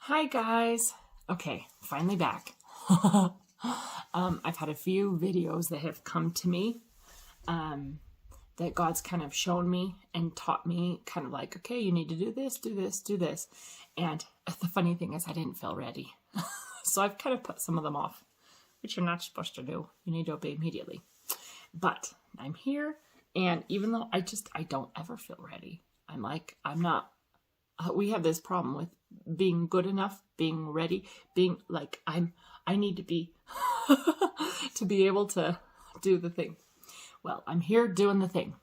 Hi guys. Okay, finally back. I've had a few videos that have come to me that God's kind of shown me and taught me kind of like, okay, you need to do this, do this, do this. And the funny thing is I didn't feel ready. So I've kind of put some of them off, which you're not supposed to do. You need to obey immediately. But I'm here, and even though I don't ever feel ready, I'm not, we have this problem with being good enough, being ready, being like, I need to be, to be able to do the thing. Well, I'm here doing the thing.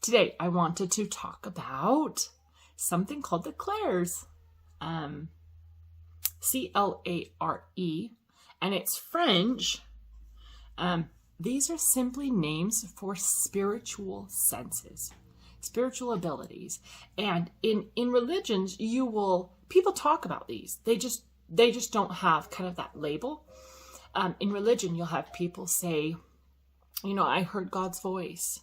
Today I wanted to talk about something called the clairs. C-L-A-R-E, and it's French. These are simply names for spiritual senses, spiritual abilities. And in religions, people talk about these. They just don't have kind of that label. In religion, you'll have people say, I heard God's voice,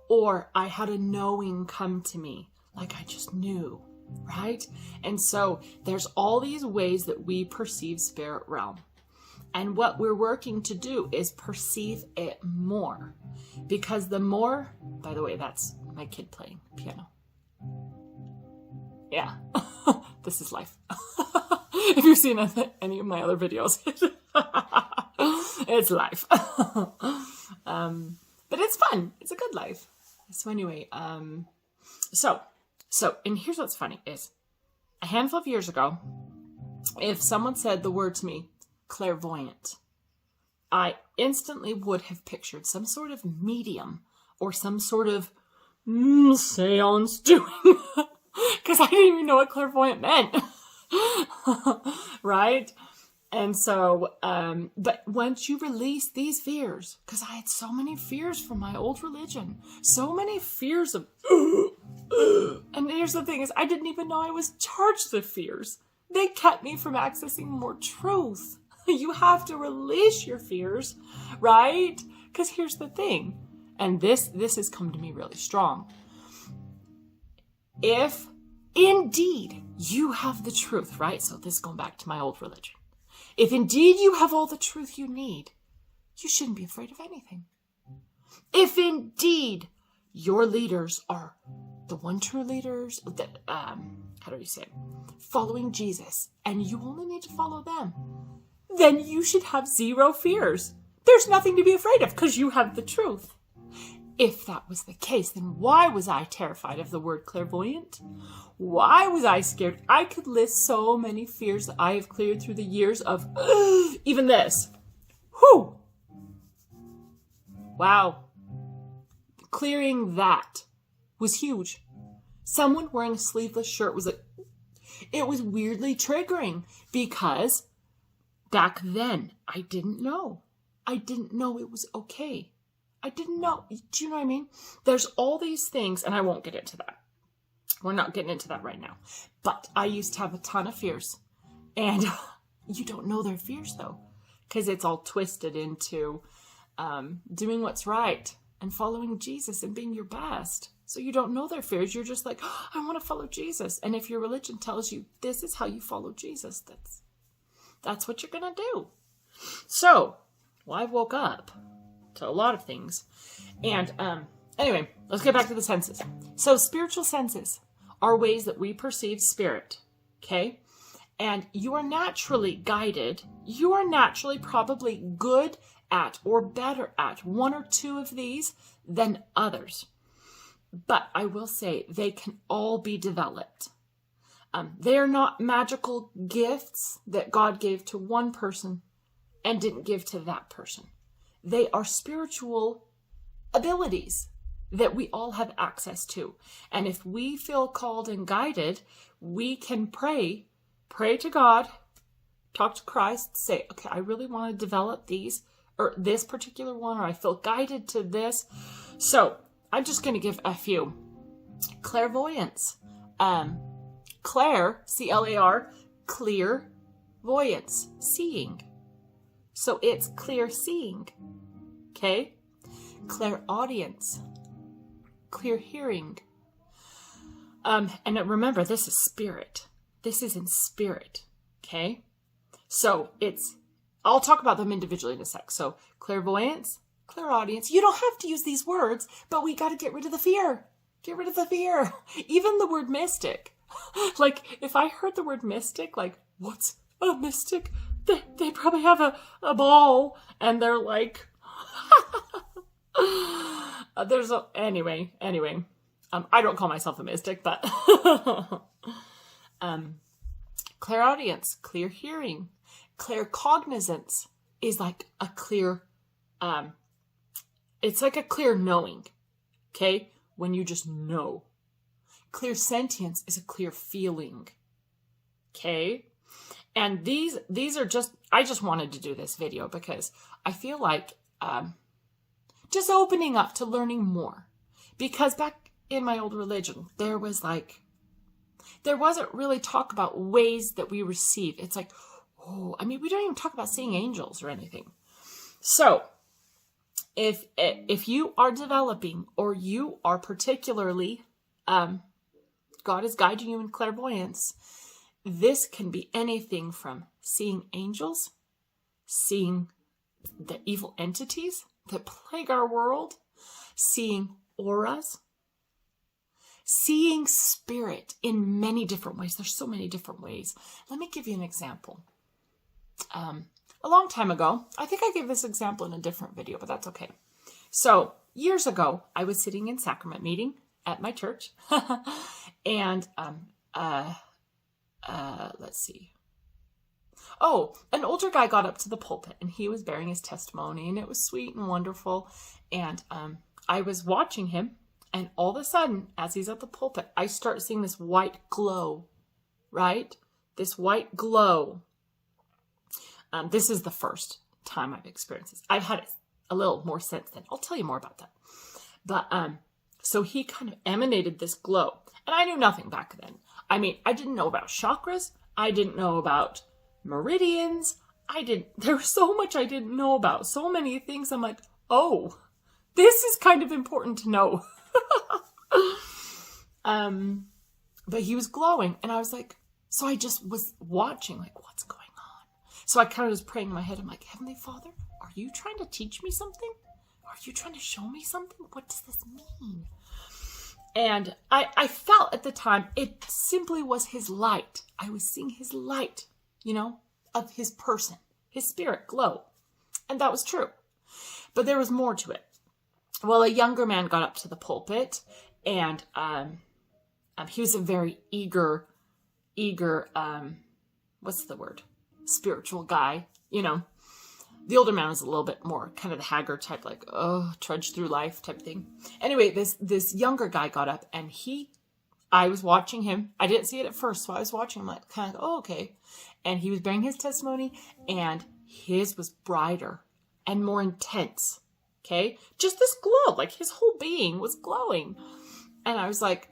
or I had a knowing come to me, like I just knew, right? And so there's all these ways that we perceive spirit realm. And what we're working to do is perceive it more. Because the more, by the way, that's my kid playing piano. Yeah, this is life. If you've seen any of my other videos, it's life. But it's fun. It's a good life. So anyway, so, and here's what's funny is a handful of years ago, if someone said the word to me, clairvoyant, I instantly would have pictured some sort of medium or some sort of seance doing, because I didn't even know what clairvoyant meant. Right? And so, but once you release these fears, because I had so many fears from my old religion, so many fears of, and here's the thing is, I didn't even know I was charged with fears. They kept me from accessing more truth. You have to release your fears, right? Because here's the thing, and this has come to me really strong. If indeed you have the truth, right? So this is going back to my old religion. If indeed you have all the truth you need, you shouldn't be afraid of anything. If indeed your leaders are the one true leaders, that how do you say it? Following Jesus, and you only need to follow them, then you should have zero fears. There's nothing to be afraid of because you have the truth. If that was the case, then why was I terrified of the word clairvoyant? Why was I scared? I could list so many fears that I have cleared through the years of even this. Whew! Wow. Clearing that was huge. Someone wearing a sleeveless shirt was it was weirdly triggering because back then I didn't know. I didn't know it was okay. I didn't know. Do you know what I mean? There's all these things, and I won't get into that. We're not getting into that right now. But I used to have a ton of fears. And you don't know their fears, though, because it's all twisted into doing what's right and following Jesus and being your best. So you don't know their fears. You're just like, oh, I want to follow Jesus. And if your religion tells you this is how you follow Jesus, that's what you're going to do. So, I woke up to a lot of things. And anyway, let's get back to the senses. So spiritual senses are ways that we perceive spirit, okay? And you are naturally guided. You are naturally probably good at or better at one or two of these than others. But I will say they can all be developed. They are not magical gifts that God gave to one person and didn't give to that person. They are spiritual abilities that we all have access to. And if we feel called and guided, we can pray to God, talk to Christ, say, okay, I really want to develop these, or this particular one, or I feel guided to this. So I'm just going to give a few. Clairvoyance. Clair, C-L-A-R, clairvoyance, seeing. So it's clear seeing, okay? Clairaudience, clear hearing. And remember, this is spirit. this is in spirit, okay? So I'll talk about them individually in a sec. So clairvoyance, clairaudience. You don't have to use these words, but we got to get rid of the fear. Get rid of the fear. Even the word mystic. Like, if I heard the word mystic, like, what's a mystic? They probably have a ball, and they're like, anyway. I don't call myself a mystic, but clairaudience, clear hearing. Claircognizance is like a clear, it's like a clear knowing, okay? When you just know. Clairsentience is a clear feeling, okay? And these are just, I just wanted to do this video because I feel like just opening up to learning more. Because back in my old religion, there wasn't really talk about ways that we receive. It's like, we don't even talk about seeing angels or anything. So if you are developing or you are particularly, God is guiding you in clairvoyance, this can be anything from seeing angels, seeing the evil entities that plague our world, seeing auras, seeing spirit in many different ways. There's so many different ways. Let me give you an example. A long time ago, I think I gave this example in a different video, but that's okay. So years ago, I was sitting in sacrament meeting at my church, and let's see. Oh, an older guy got up to the pulpit, and he was bearing his testimony, and it was sweet and wonderful. And I was watching him, and all of a sudden, as he's at the pulpit, I start seeing this white glow, right? This white glow. This is the first time I've experienced this. I've had it a little more since then. I'll tell you more about that. But so he kind of emanated this glow. And I knew nothing back then. I didn't know about chakras. I didn't know about meridians. There was so much I didn't know about. So many things. I'm like, oh, this is kind of important to know. But he was glowing. And I was like, so I just was watching, like, what's going on? So I kind of was praying in my head. I'm like, Heavenly Father, are you trying to teach me something? Are you trying to show me something? What does this mean? And I felt at the time it simply was his light. I was seeing his light, of his person, his spirit glow. And that was true. But there was more to it. Well, a younger man got up to the pulpit, and he was a very eager, what's the word? Spiritual guy, The older man was a little bit more kind of the haggard type, like, trudge through life type thing. Anyway, this younger guy got up, and I was watching him. I didn't see it at first, so I was watching him like, kind of, okay. And he was bearing his testimony, and his was brighter and more intense, okay? Just this glow, like his whole being was glowing. And I was like,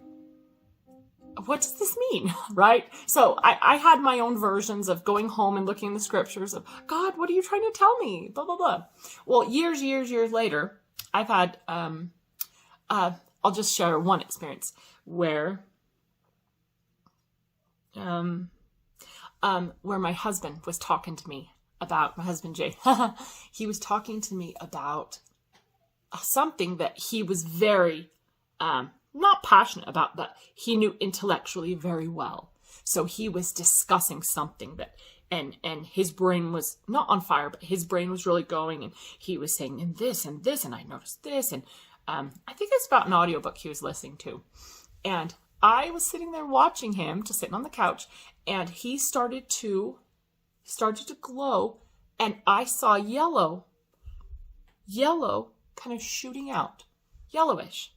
what does this mean, right? So I had my own versions of going home and looking in the scriptures of, God, what are you trying to tell me? Blah, blah, blah. Well, years later, I've had, I'll just share one experience where my husband was talking to me about, my husband Jay, he was talking to me about something that he was very, not passionate about, but he knew intellectually very well. So he was discussing something that, and his brain was not on fire, but his brain was really going, and he was saying, and this, and I noticed this, and I think it's about an audiobook he was listening to. And I was sitting there watching him, just sitting on the couch, and he started to glow, and I saw yellow kind of shooting out, yellowish.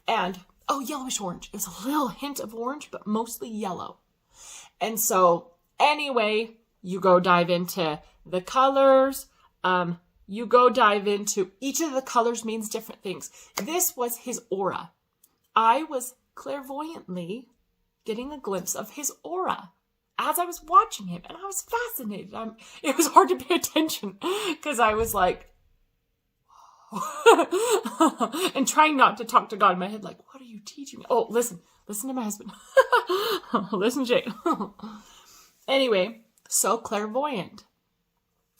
And, yellowish orange. It was a little hint of orange, but mostly yellow. And so, anyway, you go dive into the colors. You go dive into, each of the colors means different things. This was his aura. I was clairvoyantly getting a glimpse of his aura as I was watching him. And I was fascinated. It was hard to pay attention because I was like, and trying not to talk to God in my head, like, what are you teaching me? Oh, listen, Listen to my husband. Listen, Jay. Anyway, so clairvoyant.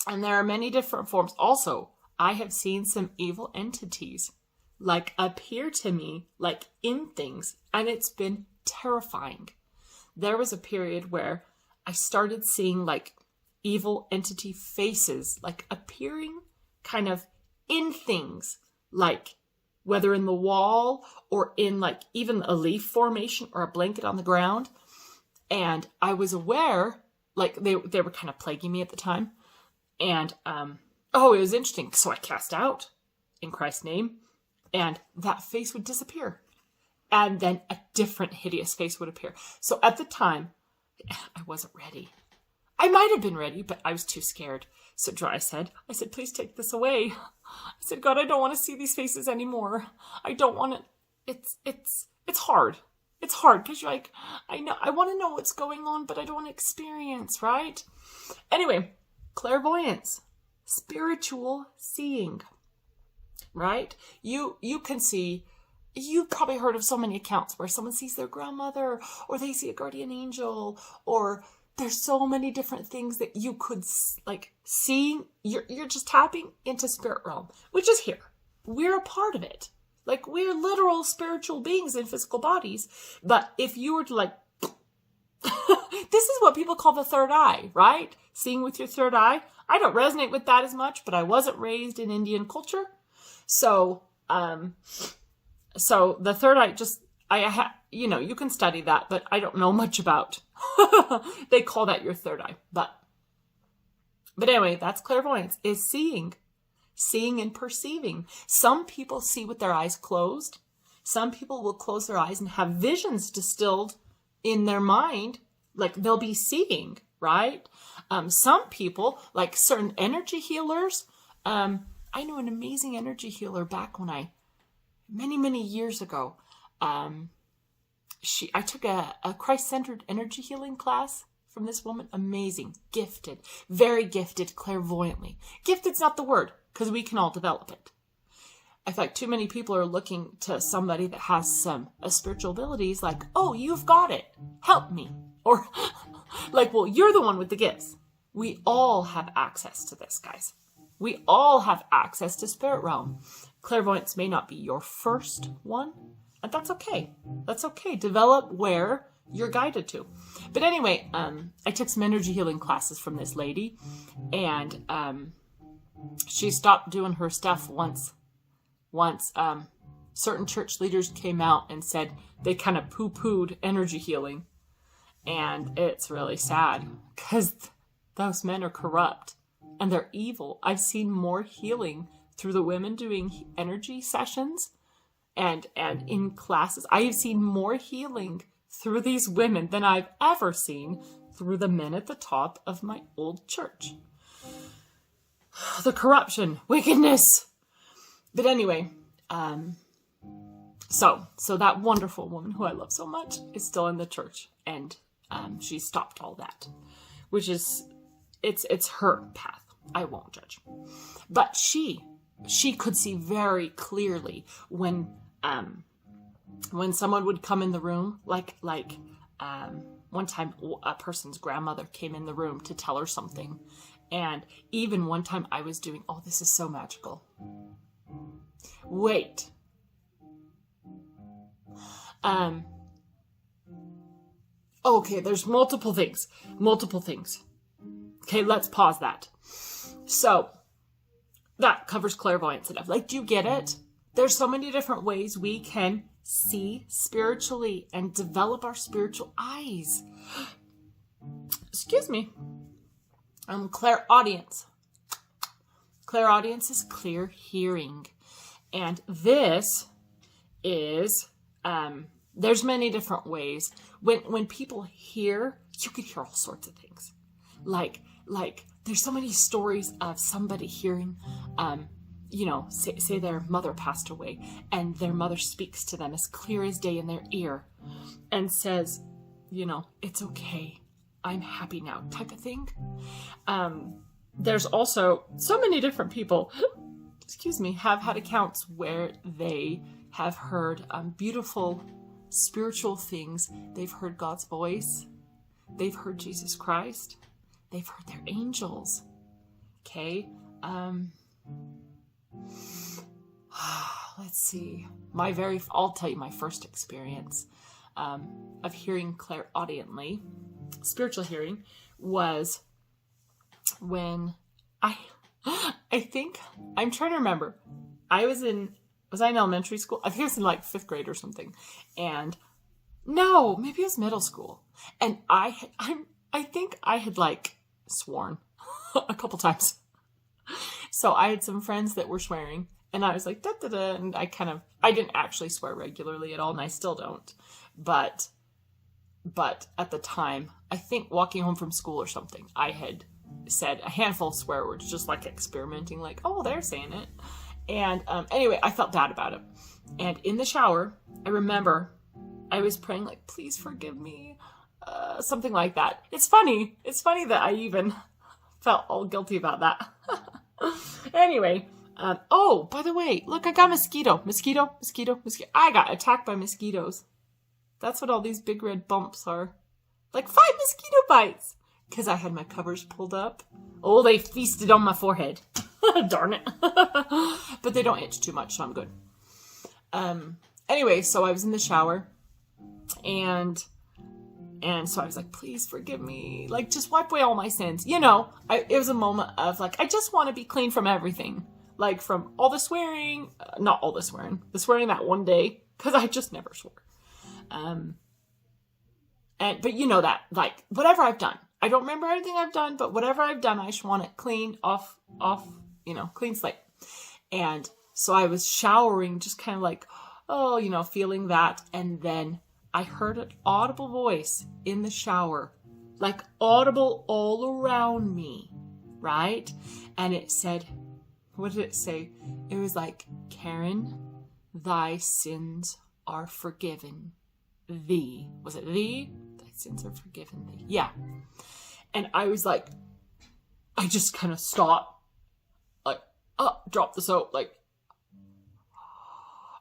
And there are many different forms. Also, I have seen some evil entities like appear to me like in things, and it's been terrifying. There was a period where I started seeing like evil entity faces like appearing kind of in things, like whether in the wall or in like even a leaf formation or a blanket on the ground. And I was aware, like they were kind of plaguing me at the time. And, it was interesting. So I cast out in Christ's name, and that face would disappear. And then a different hideous face would appear. So at the time, I wasn't ready. I might have been ready, but I was too scared. So I said, please take this away. I said, God, I don't want to see these faces anymore. I don't want to, it's hard. It's hard because you're like, I know, I want to know what's going on, but I don't want to experience, right? Anyway, clairvoyance, spiritual seeing, right? You can see, you've probably heard of so many accounts where someone sees their grandmother, or they see a guardian angel, or there's so many different things that you could like see. You're just tapping into spirit realm, which is here. We're a part of it. Like, we're literal spiritual beings in physical bodies. But if you were to like, this is what people call the third eye, right? Seeing with your third eye. I don't resonate with that as much, but I wasn't raised in Indian culture. So the third eye, you can study that, but I don't know much about. They call that your third eye. But anyway, that's clairvoyance, is seeing and perceiving. Some people see with their eyes closed. Some people will close their eyes and have visions distilled in their mind, like they'll be seeing, right? Some people, like certain energy healers, I know an amazing energy healer back when many years ago, I took a Christ-centered energy healing class from this woman. Amazing, gifted, very gifted clairvoyantly. Gifted's not the word, because we can all develop it. I feel like too many people are looking to somebody that has some spiritual abilities, like, oh, you've got it, help me. Or like, well, you're the one with the gifts. We all have access to this, guys. We all have access to spirit realm. Clairvoyance may not be your first one, and that's okay. That's okay. Develop where you're guided to. But anyway, I took some energy healing classes from this lady, and she stopped doing her stuff once certain church leaders came out and said they kind of poo-pooed energy healing. And it's really sad because those men are corrupt and they're evil. I've seen more healing through the women doing energy sessions and in classes. I have seen more healing through these women than I've ever seen through the men at the top of my old church. The corruption, wickedness. But anyway, so that wonderful woman who I love so much is still in the church, and she stopped all that, which is, it's her path. I won't judge. But she could see very clearly when someone would come in the room, like one time a person's grandmother came in the room to tell her something. And even one time I was doing, oh, this is so magical. Wait. Okay, there's multiple things. Okay, let's pause that. So, that covers clairvoyance enough. Like, do you get it? There's so many different ways we can see spiritually and develop our spiritual eyes. Excuse me. Clairaudience. Clairaudience is clear hearing. And this is, there's many different ways. When people hear, you can hear all sorts of things. Like there's so many stories of somebody hearing, say their mother passed away and their mother speaks to them as clear as day in their ear and says, it's okay. I'm happy now, type of thing. There's also so many different people, have had accounts where they have heard beautiful spiritual things. They've heard God's voice. They've heard Jesus Christ. They've heard their angels. Okay. Let's see. I'll tell you my first experience of hearing clairaudiently, spiritual hearing, was when I think, I'm trying to remember. Was I in elementary school? I think it was in like 5th grade or something. And no, maybe it was middle school. And I think I had like sworn a couple times. So I had some friends that were swearing, and I was like, da da da, and I didn't actually swear regularly at all, and I still don't. But at the time, I think walking home from school or something, I had said a handful of swear words, just like experimenting, like, oh, they're saying it. And anyway, I felt bad about it. And in the shower, I remember I was praying, like, please forgive me, something like that. It's funny that I even felt all guilty about that. Anyway, oh, by the way, look, I got mosquito. I got attacked by mosquitoes. That's what all these big red bumps are. Like 5 mosquito bites. Because I had my covers pulled up. Oh, they feasted on my forehead. Darn it. But they don't itch too much, so I'm good. Anyway, so I was in the shower. And so I was like, please forgive me. Like, just wipe away all my sins. You know, it was a moment of like, I just want to be clean from everything. Like from all the swearing, not all the swearing that one day, because I just never swore. But you know that, like, whatever I've done, I don't remember everything I've done, but whatever I've done, I just want it clean off, clean slate. And so I was showering, just kind of like, oh, feeling that. And then I heard an audible voice in the shower, like audible all around me, right? And it said, what did it say? It was like, Karen, thy sins are forgiven thee. Was it thee? Thy sins are forgiven thee. Yeah. And I was like, I just kind of stopped, like, dropped the soap, like,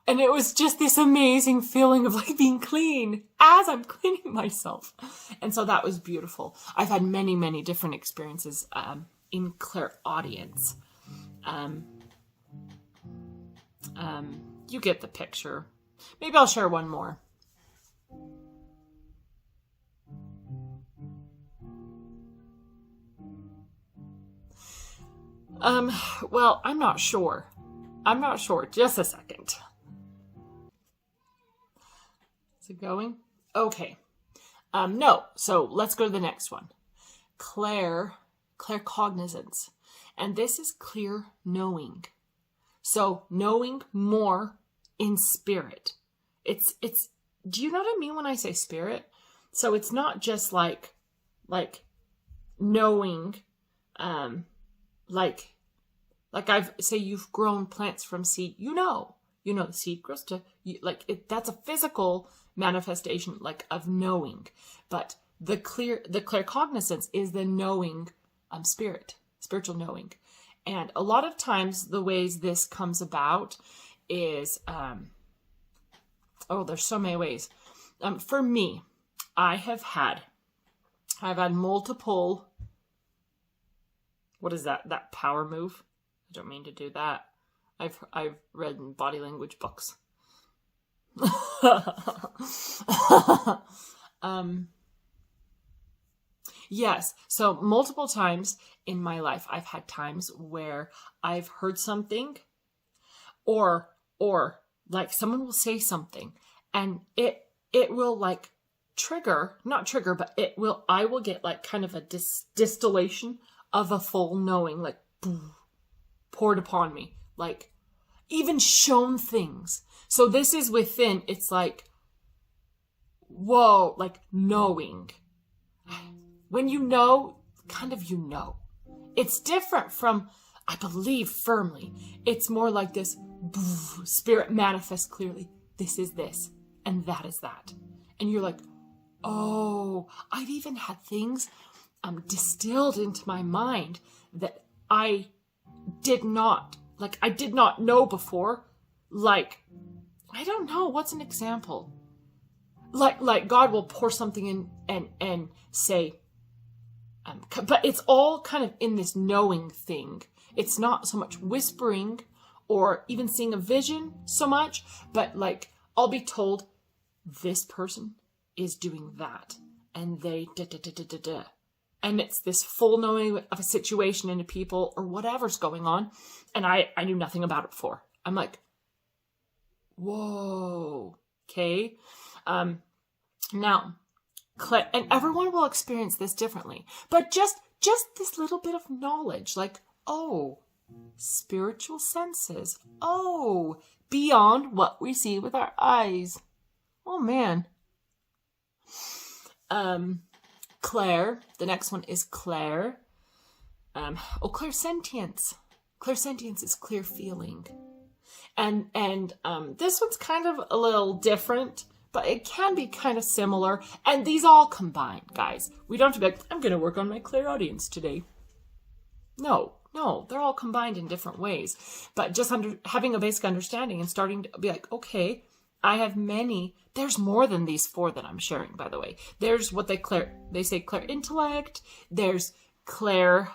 and it was just this amazing feeling of like being clean as I'm cleaning myself. And so that was beautiful. I've had many, many different experiences in clairaudience. You get the picture. Maybe I'll share one more. Well, I'm not sure. Just a second. Is it going? Okay. No. So let's go to the next one. Claircognizance. And this is clear knowing. So knowing more in spirit. It's, do you know what I mean when I say spirit? So it's not just like knowing, like say you've grown plants from seed, the seed grows to, that's a physical manifestation, like, of knowing. But the claircognizance is the knowing, spiritual knowing. And a lot of times the ways this comes about is, there's so many ways. For me, I've had multiple, what is that power move? I don't mean to do that. I've read in body language books. Yes. So multiple times in my life, I've had times where I've heard something or like someone will say something and it will like not trigger, but I will get like kind of a distillation of a full knowing, like boom, poured upon me, like even shown things. So this is within, it's like, whoa, like knowing. When you know, It's different from, I believe firmly. It's more like this, spirit manifests clearly. This is this, and that is that. And you're like, oh, I've even had things distilled into my mind that I did not know before. Like, I don't know, what's an example? like God will pour something in and say, but it's all kind of in this knowing thing. It's not so much whispering or even seeing a vision so much, but like I'll be told this person is doing that and they da. And it's this full knowing of a situation and a people or whatever's going on. And I knew nothing about it before. I'm like, whoa, okay. Now, and everyone will experience this differently, but just this little bit of knowledge, like, oh, spiritual senses. Oh, beyond what we see with our eyes. Oh, man. Claire. The next one is Claire. Clairsentience. Clairsentience is clear feeling. And this one's kind of a little different, but it can be kind of similar. And these all combine, guys. We don't have to be like, I'm going to work on my clairaudience today. No, they're all combined in different ways. But just having a basic understanding and starting to be like, okay, I have many. There's more than these 4 that I'm sharing, by the way. There's what they say clair intellect. There's clair,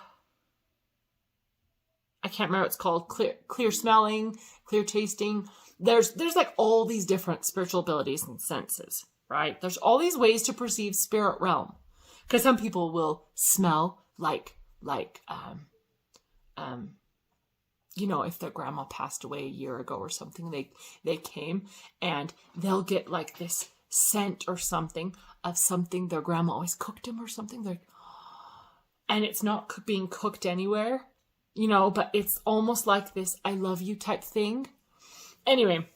I can't remember what it's called, clear smelling, clear tasting. There's like all these different spiritual abilities and senses, right? There's all these ways to perceive spirit realm. Because some people will smell like if their grandma passed away a year ago or something, they came and they'll get like this scent or something of something their grandma always cooked them or something. And it's not being cooked anywhere, but it's almost like this I love you type thing. Anyway,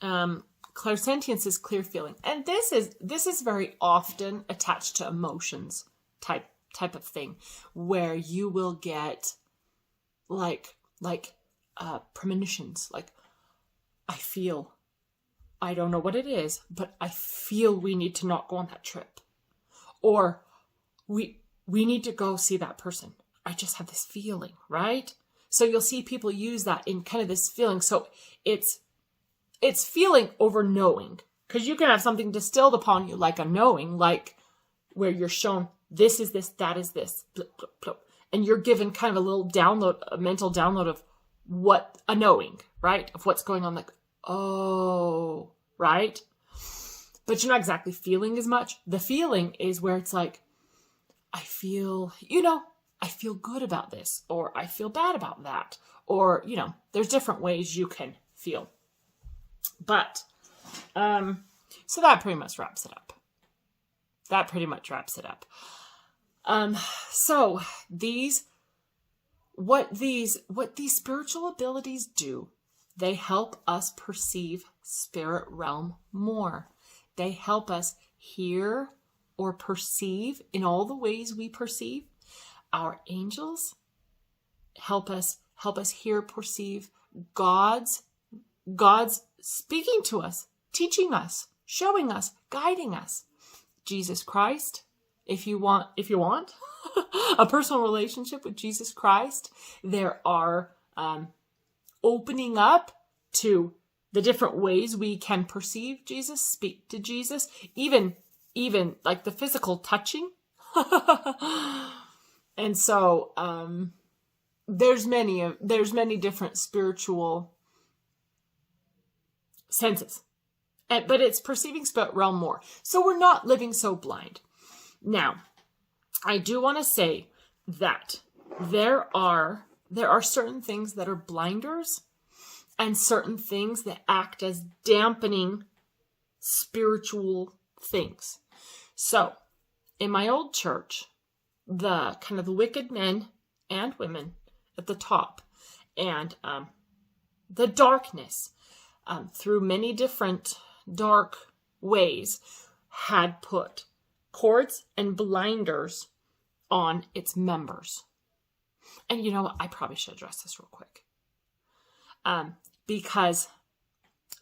clairsentience is clear feeling. And this is very often attached to emotions type of thing, where you will get like premonitions, like I don't know what it is, but I feel we need to not go on that trip, or we need to go see that person. I just have this feeling, right? So you'll see people use that in kind of this feeling. So it's feeling over knowing, because you can have something distilled upon you like a knowing, like where you're shown this is this, that is this, blip, blip, blip. And you're given kind of a little download, a mental download of what a knowing, right? Of what's going on, like, oh, right? But you're not exactly feeling as much. The feeling is where it's like, I feel good about this, or I feel bad about that, or, there's different ways you can feel. But, so that pretty much wraps it up. So what these spiritual abilities do, they help us perceive spirit realm more. They help us hear or perceive in all the ways we perceive. Our angels help us hear, perceive God's speaking to us, teaching us, showing us, guiding us. Jesus Christ, if you want a personal relationship with Jesus Christ, there are opening up to the different ways we can perceive Jesus, speak to Jesus, even like the physical touching. And so there's many different spiritual senses. But it's perceiving spirit realm more. So we're not living so blind. Now, I do want to say that there are certain things that are blinders and certain things that act as dampening spiritual things. So, in my old church, the kind of the wicked men and women at the top, and the darkness through many different dark ways had put cords and blinders on its members. And you know what? I probably should address this real quick. Because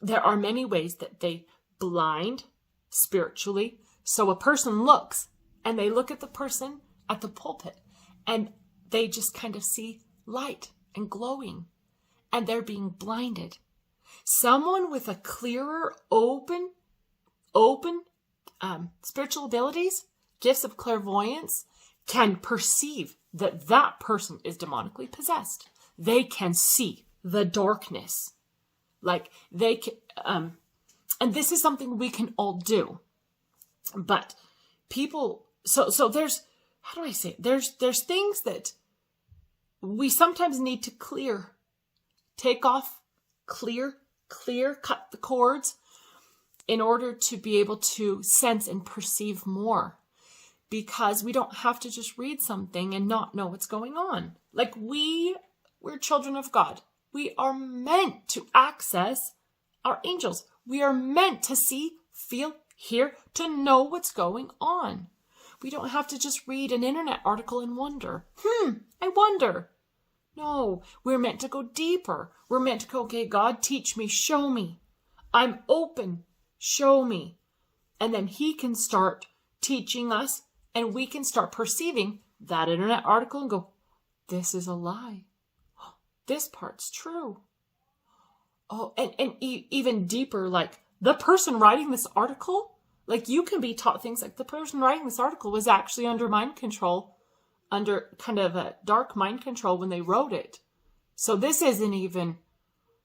there are many ways that they blind spiritually. So a person looks and they look at the person at the pulpit and they just kind of see light and glowing and they're being blinded. Someone with a clearer, open open spiritual abilities, gifts of clairvoyance, can perceive that that person is demonically possessed. They can see the darkness. Like they can, and this is something we can all do. But people, so there's, how do I say it? There's things that we sometimes need to clear, take off, clear, cut the cords in order to be able to sense and perceive more. Because we don't have to just read something and not know what's going on. Like we're children of God. We are meant to access our angels. We are meant to see, feel, hear, to know what's going on. We don't have to just read an internet article and wonder, I wonder. No, we're meant to go deeper. We're meant to go, okay, God, teach me, show me. I'm open, show me. And then he can start teaching us, and we can start perceiving that internet article and go, this is a lie. This part's true. Oh, and even deeper, like the person writing this article, like you can be taught things like the person writing this article was actually under mind control, under kind of a dark mind control when they wrote it. So this isn't even,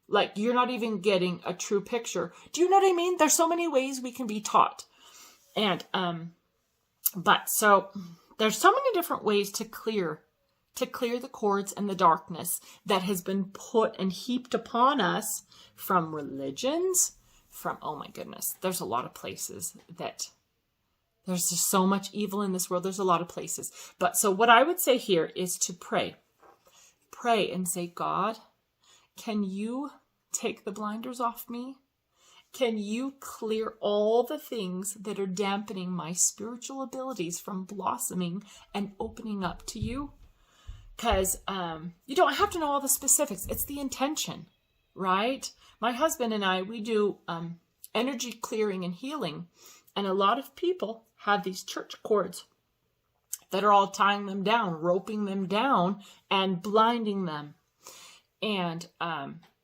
like, you're not even getting a true picture. Do you know what I mean? There's so many ways we can be taught. And, but so there's so many different ways to clear the cords and the darkness that has been put and heaped upon us from religions, from, oh my goodness, there's a lot of places that there's just so much evil in this world. There's a lot of places. But so what I would say here is to pray. Pray and say, God, can you take the blinders off me? Can you clear all the things that are dampening my spiritual abilities from blossoming and opening up to you? Because you don't have to know all the specifics. It's the intention, right? My husband and I, we do energy clearing and healing. And a lot of people have these church cords that are all tying them down, roping them down, and blinding them. And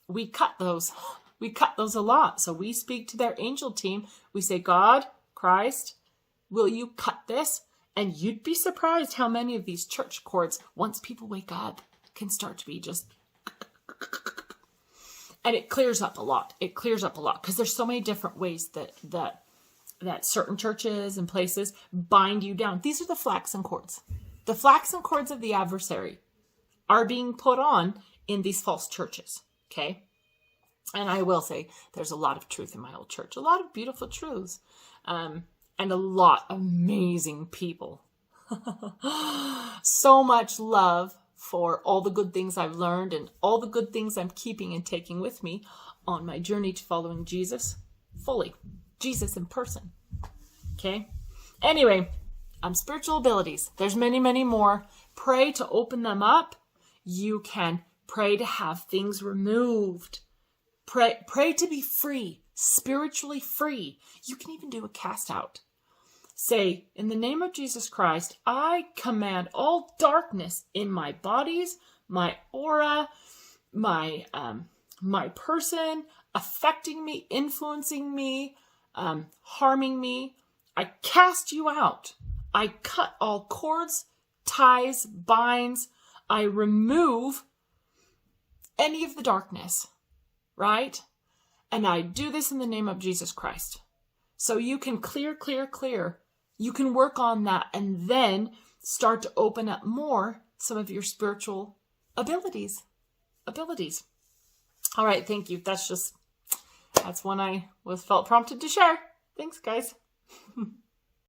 we cut those. We cut those a lot. So we speak to their angel team. We say, God, Christ, will you cut this? And you'd be surprised how many of these church cords, once people wake up, can start to be just... And it clears up a lot. It clears up a lot because there's so many different ways that certain churches and places bind you down. These are the flaxen cords. The flaxen cords of the adversary are being put on in these false churches, okay? And I will say there's a lot of truth in my old church, a lot of beautiful truths, and a lot of amazing people. So much love for all the good things I've learned and all the good things I'm keeping and taking with me on my journey to following Jesus fully. Jesus in person. Okay? Anyway, spiritual abilities. There's many, many more. Pray to open them up. You can pray to have things removed. Pray to be free, spiritually free. You can even do a cast out. Say, in the name of Jesus Christ, I command all darkness in my bodies, my aura, my person, affecting me, influencing me, harming me. I cast you out. I cut all cords, ties, binds. I remove any of the darkness. Right? And I do this in the name of Jesus Christ. So you can clear. You can work on that and then start to open up more some of your spiritual abilities. All right, thank you. That's one I felt prompted to share. Thanks, guys.